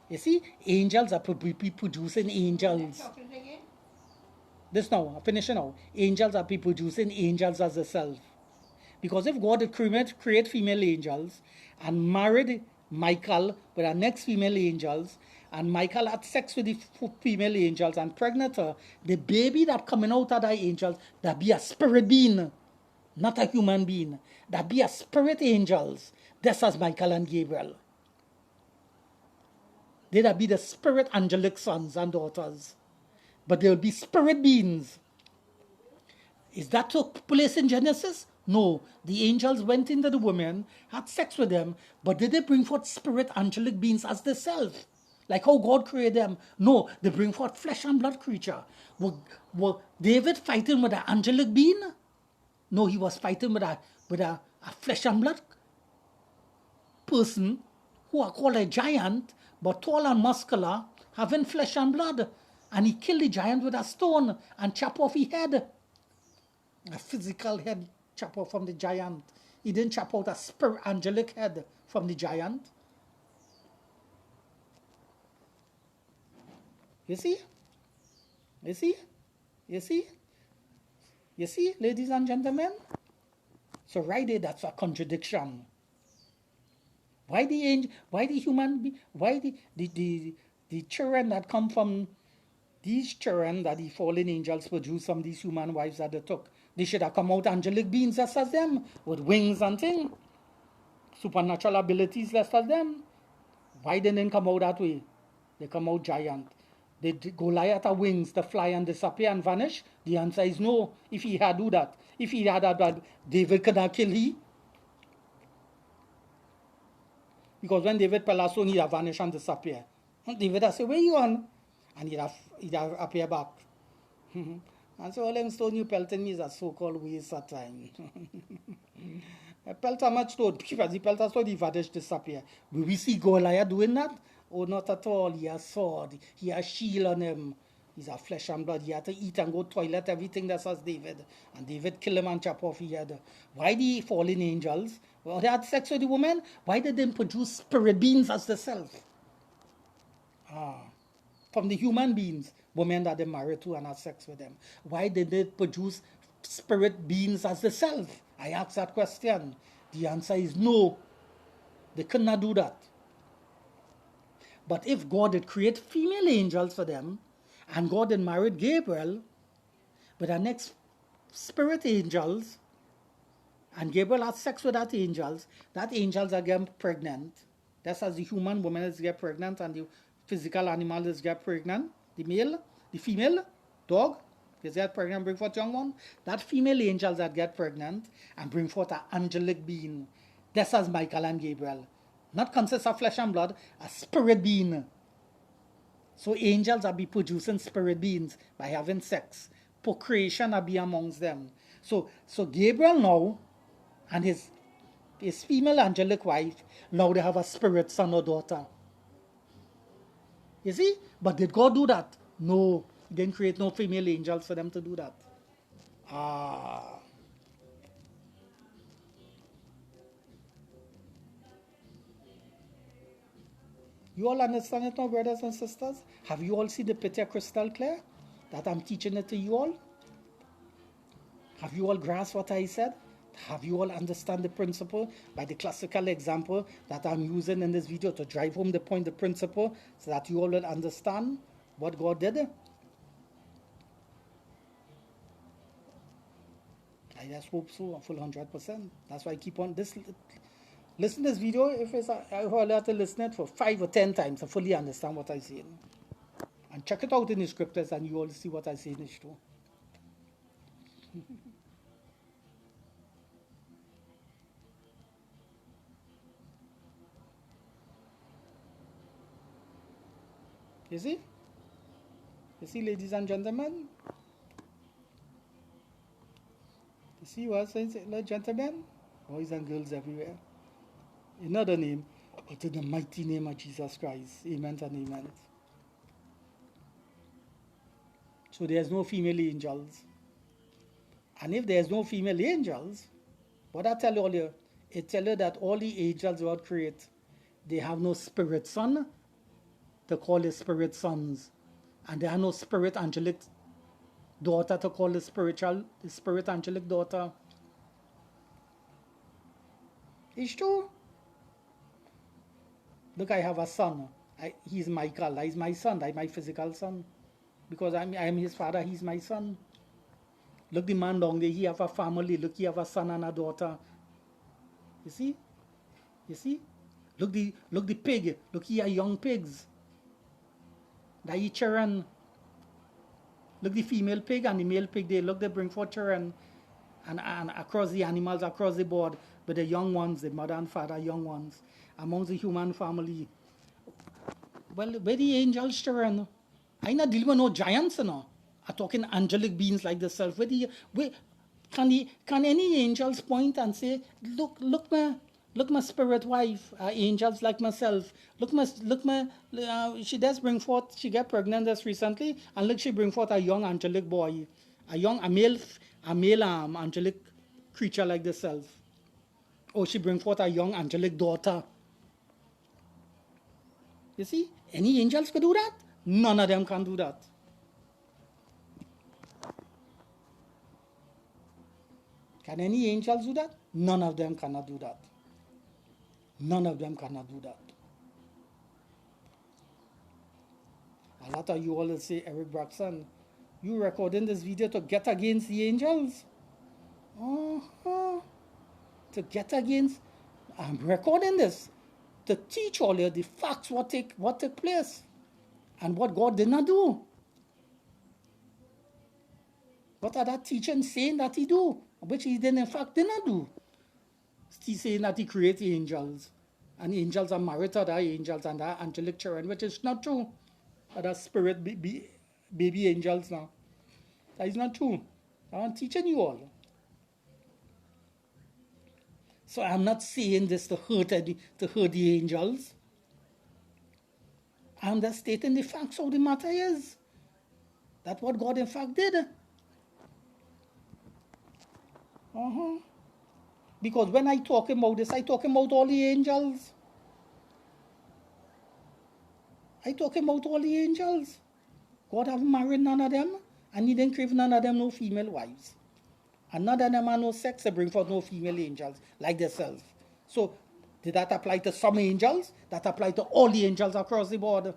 You see, angels are producing angels. This now, I'm finishing now. Angels are producing angels as themselves. Because if God had create female angels and married Michael with our next female angels, and Michael had sex with the female angels and pregnant her, the baby that coming out of the angels, that be a spirit being, not a human being. That be a spirit angels. This as Michael and Gabriel. They that be the spirit angelic sons and daughters. But they'll be spirit beings. Is that took place in Genesis? No. The angels went into the women, had sex with them, but did they bring forth spirit angelic beings as themselves? Like how God created them? No, they bring forth flesh and blood creature. Were David fighting with an angelic being? No, he was fighting with a flesh and blood person who are called a giant, but tall and muscular, having flesh and blood. And he killed the giant with a stone and chop off his head. A physical head chop off from the giant. He didn't chop out a spirit angelic head from the giant. You see? You see? You see? You see, ladies and gentlemen? So right there, that's a contradiction. Why the children that come from these children that the fallen angels produced from these human wives that they took, they should have come out angelic beings just as them, with wings and things, supernatural abilities just as them. Why they didn't come out that way? They come out giant. Goliath have wings to fly and disappear and vanish? The answer is no. If he had do that, if he had that, David could not kill he. Because when David Pelasson, he'd have vanish and disappear. And David would say, where you on? And he'd have appear back. And so all them stone you pelting me is a so-called waste of time. I pelt how much stone? Because he pelt a stone, he vanish, disappear. Will we see Goliath doing that? Oh, not at all. He has sword. He has shield on him. He's a flesh and blood. He had to eat and go toilet, everything that's as David. And David kill him and chop off his head. Why the fallen angels? Well, they had sex with the woman. Why did they produce spirit beings as the self? From the human beings, women that they married to and had sex with them. Why did they produce spirit beings as the self? I asked that question. The answer is no. They could not do that. But if God had created female angels for them, and God had married Gabriel with the next spirit angels, and Gabriel had sex with that angels are getting pregnant. That's as the human woman is get pregnant and the physical animal is get pregnant. The male, the female, dog, is get pregnant, bring forth young one. That female angels that get pregnant and bring forth an angelic being. That's as Michael and Gabriel. Not consist of flesh and blood, a spirit being. So angels are be producing spirit beings by having sex. Procreation are be amongst them. So Gabriel now and his female angelic wife, now they have a spirit son or daughter. You see? But did God do that? No. He didn't create no female angels for them to do that. You all understand it now, brothers and sisters? Have you all seen the picture crystal clear? That I'm teaching it to you all? Have you all grasped what I said? Have you all understand the principle by the classical example that I'm using in this video to drive home the point, the principle, so that you all will understand what God did? I just hope so, a full 100%. That's why I keep on this. Listen to this video. If I have to listen it for 5 or 10 times to fully understand what I say. And check it out in the scriptures and you all see what I say in it too. You see? You see, ladies and gentlemen? You see what I'm saying, gentlemen? Boys and girls everywhere. Another name, but in the mighty name of Jesus Christ. Amen and amen. So there's no female angels. And if there's no female angels, what I tell you earlier, it tell you that all the angels God create, they have no spirit son to call the spirit sons. And they have no spirit angelic daughter to call the spirit angelic daughter. It's true. Look, I have a son. He's Michael. He's my son. He's my physical son. Because I'm his father, he's my son. Look, the man down there, he have a family. Look, he have a son and a daughter. You see? You see? Look the pig. Look, he have young pigs. That he children. Look, the female pig and the male pig, they bring forth children. And across the animals, across the board, but the young ones, the mother and father, young ones, amongst the human family. Well, where the angels children? I not dealing with no giants, you know. I'm talking angelic beings like the self. Can any angels point and say, look my spirit wife, angels like myself. She does bring forth. She got pregnant just recently, and look, she bring forth a young angelic boy, a male angelic creature like the self. Or she bring forth a young angelic daughter. You see, any angels could do that. None of them can do that. Can any angels do that? None of them cannot do that. None of them cannot do that. A lot of you all will say, Eric Braxton, you recording this video to get against the angels? Uh-huh. To get against, I'm recording this to teach all you the facts, what took place and what God did not do. What are that teaching saying that he do, which he did in fact did not do? He's saying that he created angels, and angels are married to other angels and are angelic children, which is not true. Other spirit baby angels now. That is not true. I'm teaching you all. So I'm not saying this to hurt the angels. I'm just stating the facts of the matter is. That's what God in fact did. Because when I talk about this, I talk about all the angels. I talk about all the angels. God haven't married none of them, and he didn't crave none of them no female wives. And none of them have no sex to bring forth no female angels like themselves. So, did that apply to some angels? That apply to all the angels across the board.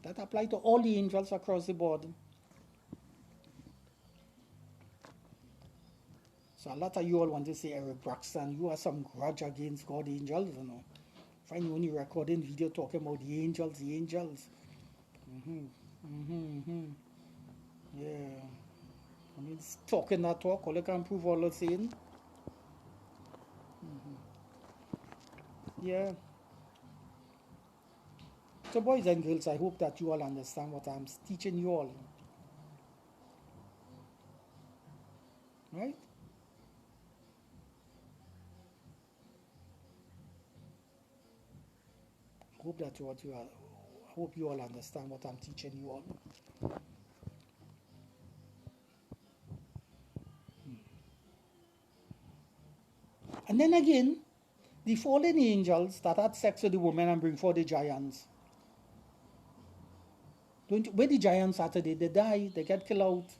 That apply to all the angels across the board. So a lot of you all want to say, Eric Braxton, you have some grudge against God angels, you know. Find you only recording video talking about the angels, the angels. Yeah. I mean, it's talking that talk, all you can prove all the saying. Yeah. So boys and girls, I hope that you all understand what I'm teaching you all. Right? Hope you all understand what I'm teaching you all. And then again, the fallen angels that had sex with the woman and bring forth the giants. Where the giants are today, they die, they get killed out.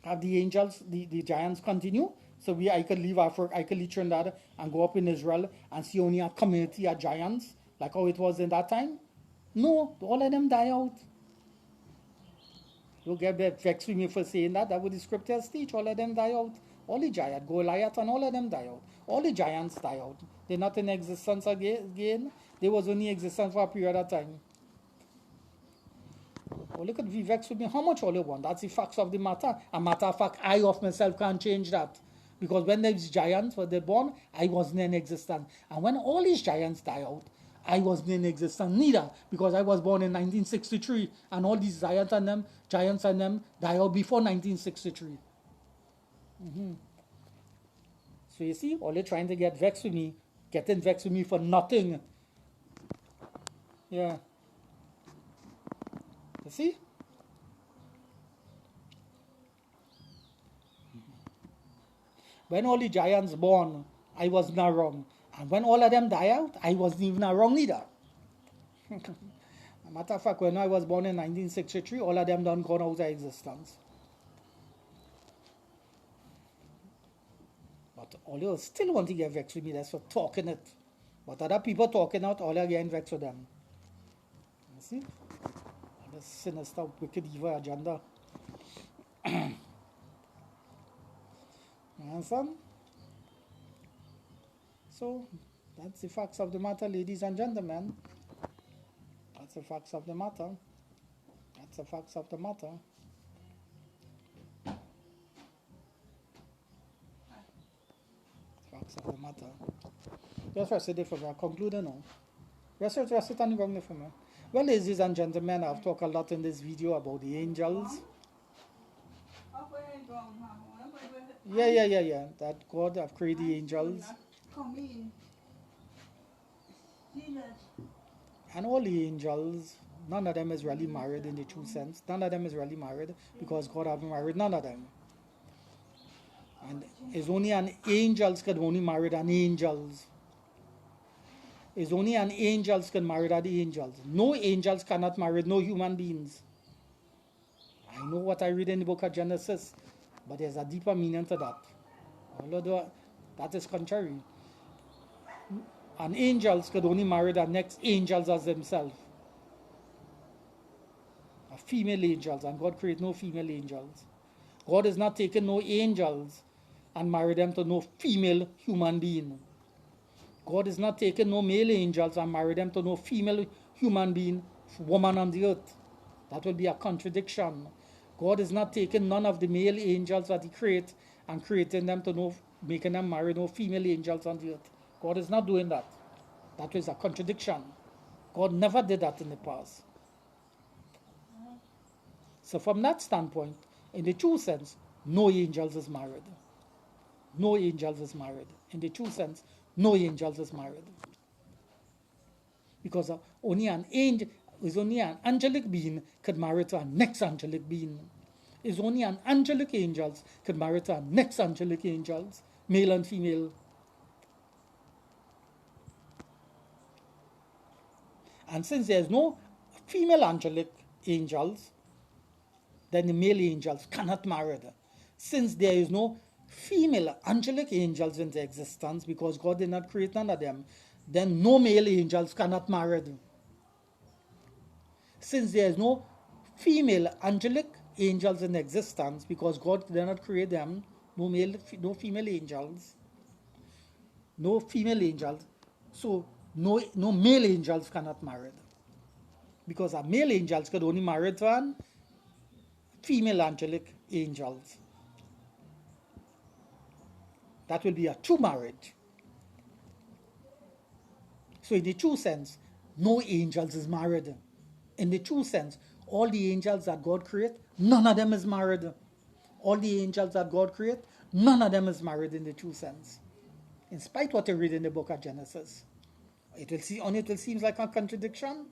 Have the angels, the giants continue? So I could leave Africa, I could leave Trinidad and go up in Israel and see only a community of giants, like how it was in that time? No, all of them die out. Don't get vexed with me for saying that. That's what the scriptures teach. All of them die out. All the giants, Goliath and all of them die out. All the giants die out. They're not in existence again. They was only in existence for a period of time. All you could be vexed with me how much all you want. That's the facts of the matter. A matter of fact, I of myself can't change that. Because when these giants were born, I wasn't in existence. And when all these giants die out, I wasn't in existence neither, because I was born in 1963, and all these giants and them die out before 1963. So you see, all you're trying to get vexed with me, getting vexed with me for nothing. Yeah. You see? When all the giants born, I was not wrong. And when all of them die out, I wasn't even wrong either. Matter of fact, when I was born in 1963, all of them done gone out of existence. But all you still want to get vexed with me, that's for talking it. But other people talking out, all you getting vexed with them. You see? This sinister, wicked, evil agenda. You understand? So, that's the facts of the matter, ladies and gentlemen. That's the facts of the matter. That's the facts of the matter. Facts of the matter. Just rest it for me. I'm concluding now. Rest it and wrong for me. Well, ladies and gentlemen, I've talked a lot in this video about the angels. Yeah. That God have created the angels. And all the angels, none of them is really married in the true sense. None of them is really married because God haven't married none of them. And it's only an angels could only marry an angels. It's only an angels can marry the angels. No angels cannot marry no human beings. I know what I read in the book of Genesis, but there's a deeper meaning to that. Although that is contrary. And angels could only marry the next angels as themselves. A female angels, and God created no female angels. God is not taking no angels and marry them to no female human being. God is not taking no male angels and marry them to no female human being, woman on the earth. That will be a contradiction. God is not taking none of the male angels that he created and creating them to no, making them marry no female angels on the earth. God is not doing that. That is a contradiction. God never did that in the past. So from that standpoint, in the true sense, no angels is married. No angels is married. In the true sense, no angels is married. Because only an angel, is only an angelic being could marry to a next angelic being. Is only an angelic angels could marry to a next angelic angels, male and female. And since there's no female angelic angels, then the male angels cannot marry them. Since there is no female angelic angels in the existence, because God did not create none of them, then no male angels cannot marry them. Since there is no female angelic angels in existence, because God did not create them, no female angels, no female angels, so no male angels cannot marry them. Because a male angels could only marry to an female angelic angels. That will be a true marriage. So in the true sense, no angels is married. In the true sense, all the angels that God created, none of them is married. All the angels that God created, none of them is married in the true sense. In spite of what you read in the book of Genesis. It will seem like a contradiction.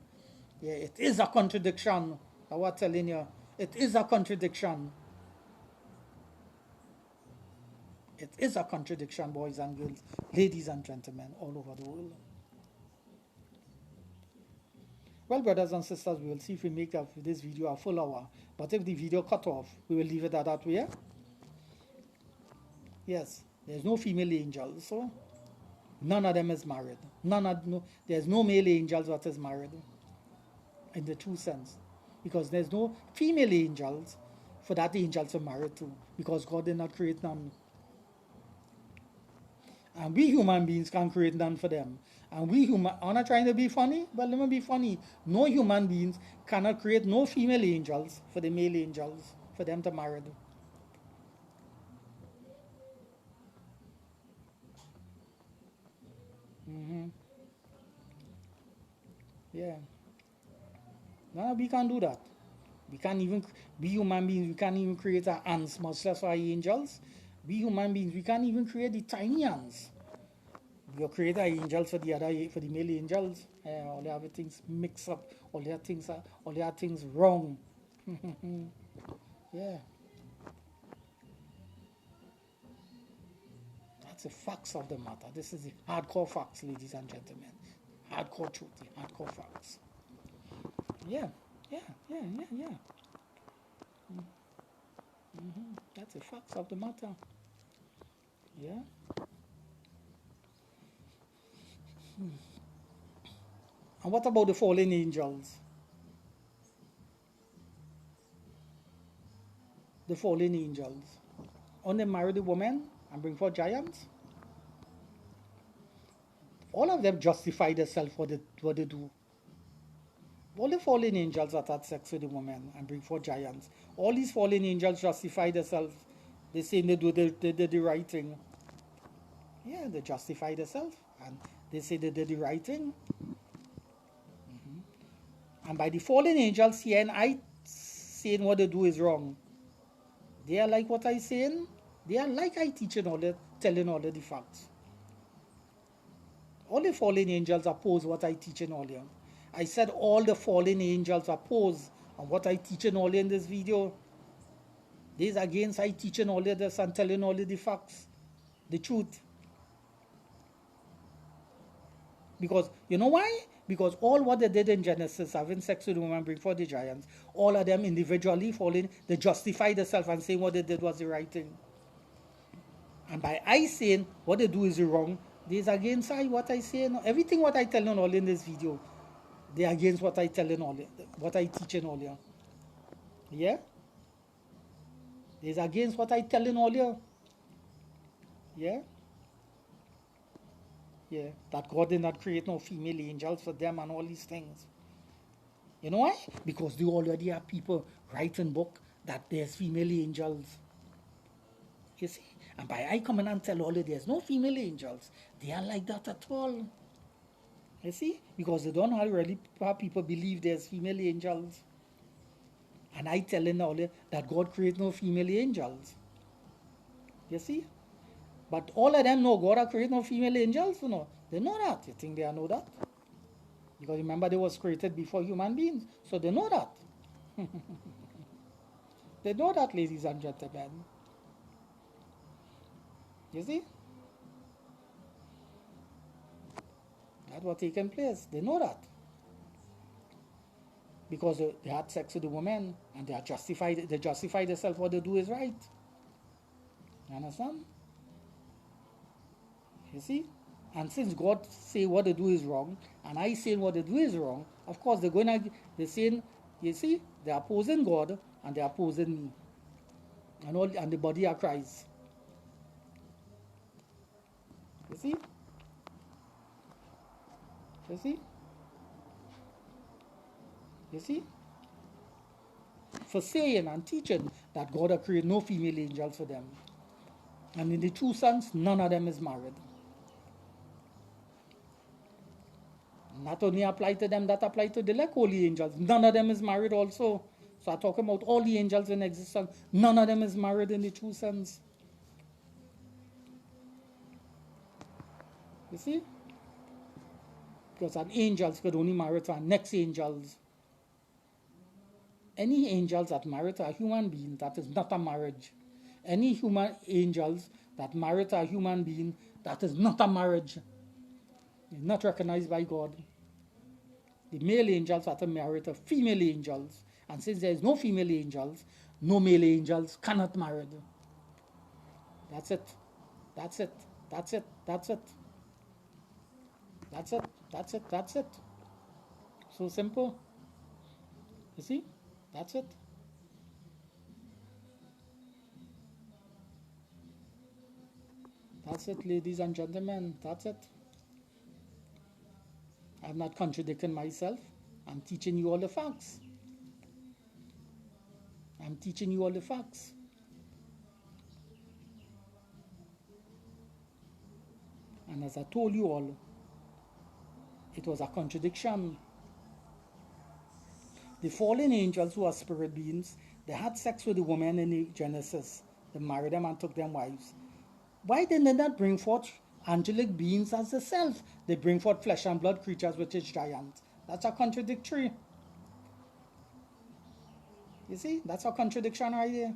Yeah, it is a contradiction. I was telling you, it is a contradiction. It is a contradiction, boys and girls, ladies and gentlemen, all over the world. Well, brothers and sisters, we will see if we make this video a full hour. But if the video cut off, we will leave it at that way. Yes, there's no female angels, so none of them is married. There's no male angels that is married in the true sense. Because there's no female angels for that angel to marry to, because God did not create none. And we human beings can create none for them. And I'm not trying to be funny, but let me be funny. No human beings cannot create no female angels for the male angels, for them to marry them. Yeah. No, we can't do that. We can't even, we human beings, we can't even create our ants, much less our angels. We human beings, we can't even create the tiny ants. You create our angels for the male angels. All the other things mix up. All the things wrong. Yeah. That's the facts of the matter. This is the hardcore facts, ladies and gentlemen. Hardcore truth, the hardcore facts. Yeah. That's the facts of the matter. Yeah. And what about the fallen angels? The fallen angels. Only marry the woman and bring forth giants? All of them justify themselves for what they do. All the fallen angels that had sex with the woman and bring forth giants. All these fallen angels justify themselves. They say they did the right thing. Yeah, they justify themselves. And they say they did the right thing. And by the fallen angels here and I saying what they do is wrong. They are like what I saying. They are like I teaching telling all of the facts. All the fallen angels oppose what I teaching all you. I said all the fallen angels oppose on what I teaching all in this video. These against I teaching all of this and telling all of the facts, the truth. Because you know why? Because all what they did in Genesis, having sex with the woman, bring forth the giants, all of them individually falling, they justify themselves and saying what they did was the right thing. And by I saying what they do is wrong, there's against I what I say. Everything what I tell you all in this video, they against what I tell in all, what I teach in all here. Yeah? There's against what I tell in all here. Yeah? Yeah. That God did not create no female angels for them and all these things. You know why? Because they already have people writing book that there's female angels. You see? And by I come in and tell all of there's no female angels, they are like that at all. You see? Because they don't already have people believe there's female angels. And I telling all that God created no female angels. You see? But all of them know God has created no female angels, you know. They know that. You think they know that? Because remember they was created before human beings. So they know that. They know that, ladies and gentlemen. You see? That's what taking place. They know that. Because they had sex with the woman and they justify themselves what they do is right. You understand? You see? And since God say what they do is wrong, and I say what they do is wrong, of course they're saying, you see, they're opposing God and they're opposing me. And the body of Christ. You see? You see? You see? For saying and teaching that God has created no female angels for them. And in the true sense, none of them is married. Not only apply to them, that apply to the like holy angels. None of them is married also. So I'm talking about all the angels in existence. None of them is married in the true sense. You see? Because an angels could only marry to our next angels. Any angels that marry to a human being, that is not a marriage. Any human angels that marry to a human being, that is not a marriage. It's not recognized by God. The male angels are to marry to female angels. And since there is no female angels, no male angels cannot marry. That's it. That's it. That's it. That's it. That's it. That's it. That's it. So simple. You see? That's it. That's it, ladies and gentlemen. That's it. I'm not contradicting myself. I'm teaching you all the facts. I'm teaching you all the facts. And as I told you all, it was a contradiction. The fallen angels, who are spirit beings, they had sex with the women in the Genesis. They married them and took them wives. Why did they not bring forth angelic beings as the self? They bring forth flesh and blood creatures, which is giants. That's a contradictory. You see, that's a contradiction right there.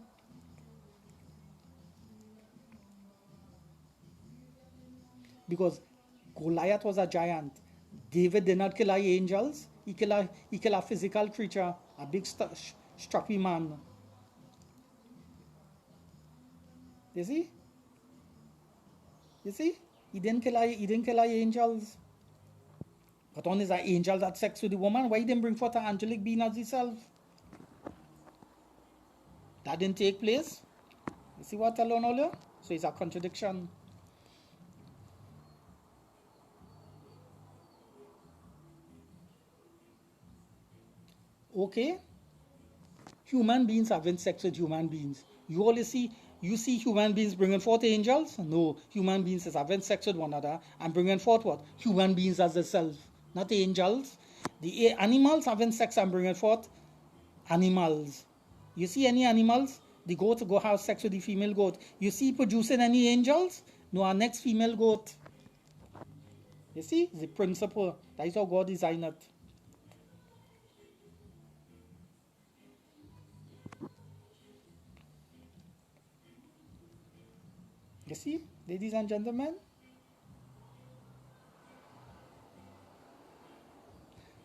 Because Goliath was a giant. David did not kill angels. He killed a physical creature, a big strappy man. You see? You see? He didn't kill angels. But on is an angel that sex with the woman. Why he didn't bring forth an angelic being as himself? That didn't take place. You see what I learned earlier? So it's a contradiction. Okay? Human beings having sex with human beings. You see human beings bringing forth angels? No. Human beings is having sex with one another and bringing forth what? Human beings as themselves. Not angels. The animals having sex and bringing forth animals. You see any animals? The goat go have sex with the female goat. You see producing any angels? No, our next female goat. You see? The principle. That is how God designed it. You see, ladies and gentlemen?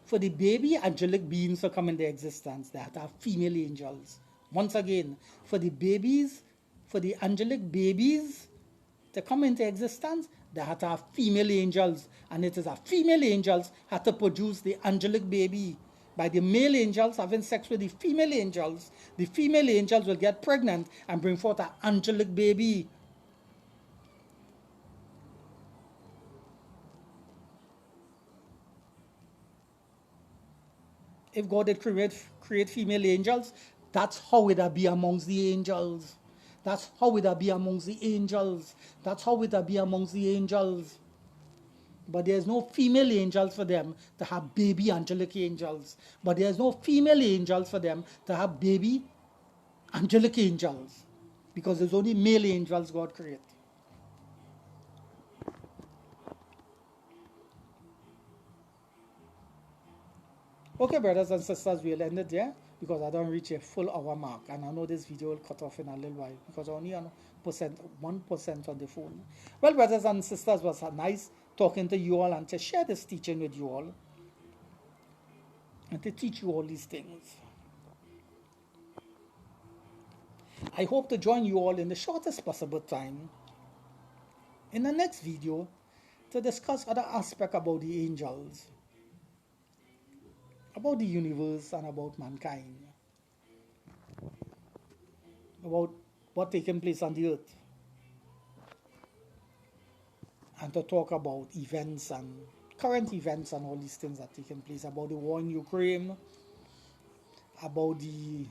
for the baby angelic beings to come into existence, they have to have female angels. Once again, for the babies, for the angelic babies to come into existence, they have to have female angels. And it is a female angels have to produce the angelic baby. By the male angels having sex with the female angels will get pregnant and bring forth an angelic baby. If God did create female angels, that's how it'll be amongst the angels. That's how it'll be amongst the angels. That's how it'll be amongst the angels. But there's no female angels for them to have baby angelic angels. But there's no female angels for them to have baby angelic angels. Because there's only male angels God created. Okay, brothers and sisters, we'll end it there because I don't reach a full hour mark. And I know this video will cut off in a little while because I only on 1% on the phone. Well, brothers and sisters, it was nice talking to you all and to share this teaching with you all and to teach you all these things. I hope to join you all in the shortest possible time in the next video to discuss other aspects about the angels, about the universe and about mankind, about what taking place on the earth, and to talk about events and current events and all these things that are taking place, about the war in Ukraine, about the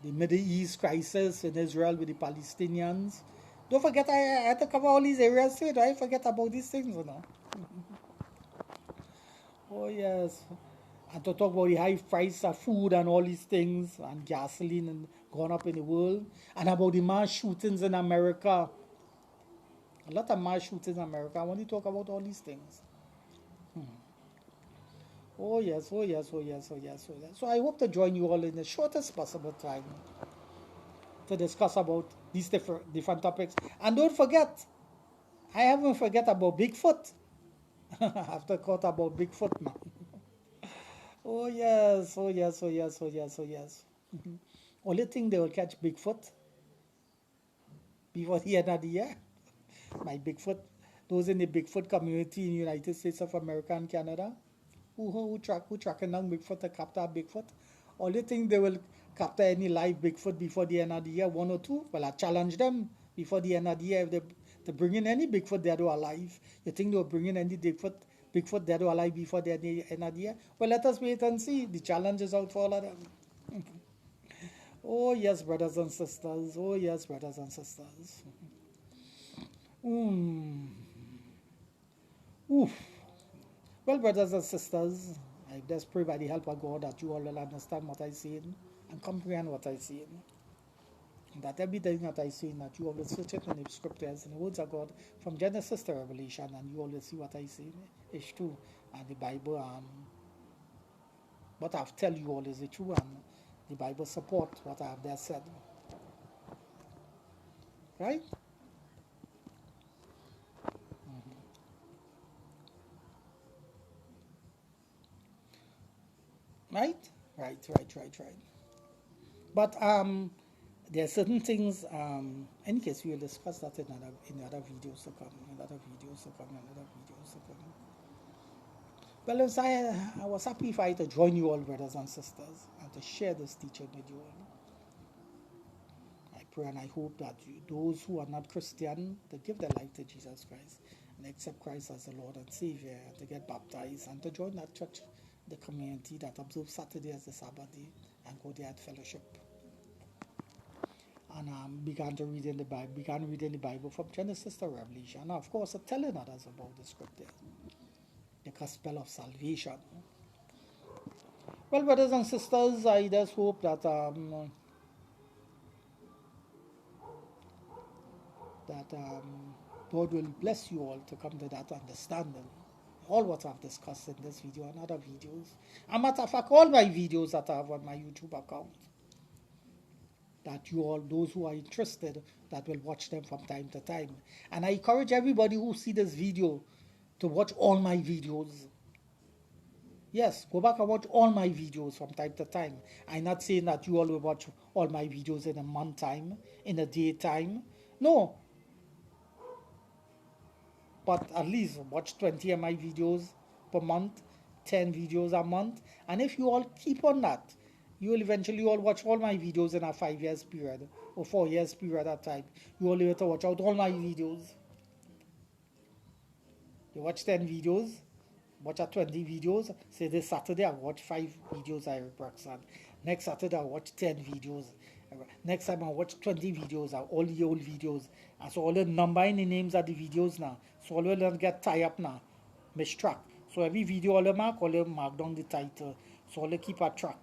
Middle East crisis in Israel with the Palestinians. Don't forget, I had to cover all these areas too. Don't forget about these things, you know. Oh yes. And to talk about the high price of food and all these things, and gasoline and gone up in the world, and about the mass shootings in America. A lot of mass shootings in America. I want to talk about all these things. Oh yes, oh yes, oh yes, oh yes, oh yes. So I hope to join you all in the shortest possible time to discuss about these different topics. And don't forget, I haven't forget about Bigfoot. After caught about Bigfoot, man. Oh yes, oh yes, oh yes, oh yes, oh yes. Only thing they will catch Bigfoot before the end of the year. My Bigfoot, those in the Bigfoot community in the United States of America and Canada, who tracking down Bigfoot to capture Bigfoot. Only thing they will capture any live Bigfoot before the end of the year, one or two. Well, I challenge them before the end of the year. If they bring in any Bigfoot dead or alive, you think they'll bring in any Bigfoot dead or alive before the end of the year? Well, let us wait and see. The challenge is out for all of them. Oh yes, brothers and sisters. Oh yes, brothers and sisters. Oof. Well, brothers and sisters, I just pray by the help of God that you all will understand what I say and comprehend what I say. And that everything that I say, that you all will search it in the scriptures, in the words of God, from Genesis to Revelation, and you all will see what I say is true. And the Bible, what I've tell you all is the truth, and the Bible support what I have there said. Right? Right? Right. But there are certain things, any case, we will discuss that in other videos to come, Well, I was happy if I to join you all, brothers and sisters, and to share this teaching with you all. I pray and I hope that those who are not Christian, to give their life to Jesus Christ and accept Christ as the Lord and Savior, and to get baptized and to join that church, the community that observes Saturday as the Sabbath day and go there at fellowship. And began reading the Bible from Genesis to Revelation. And of course, telling others about the scripture, the gospel of salvation. Well, brothers and sisters, I just hope that God will bless you all to come to that understanding. All what I've discussed in this video and other videos. And matter of fact, all my videos that I have on my YouTube account. That you all, those who are interested, that will watch them from time to time. And I encourage everybody who see this video to watch all my videos. Yes, go back and watch all my videos from time to time. I'm not saying that you all will watch all my videos in a month time, in a day time. No, but at least watch 20 of my videos per month, 10 videos a month. And if you all keep on that, you will eventually all watch all my videos in a 5 years period or 4 years period at time. You all have to watch out all my videos. You watch 10 videos, watch at 20 videos. Say this Saturday I watch 5 videos I Roxanne. Next Saturday I watch 10 videos. Next time I watch 20 videos, all the old videos. And so all the numbering the names of the videos now. So all will not get tied up now. Miss track. So every video all mark down the title. So all keep a track.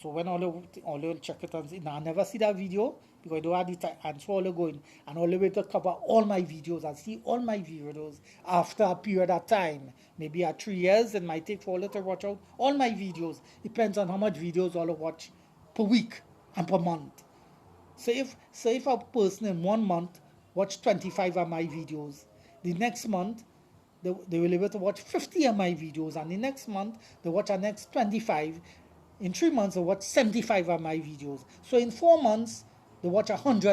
So when all check it and say, nah, I never see that video because I don't have the time. And so all going and all the way to cover all my videos and see all my videos after a period of time. Maybe at 3 years, it might take for all to watch out all my videos. Depends on how much videos all watch per week and per month. So if a person in 1 month watch 25 of my videos, the next month they will be able to watch 50 of my videos, and the next month they watch the next 25. In 3 months they watch 75 of my videos. So in 4 months they watch 100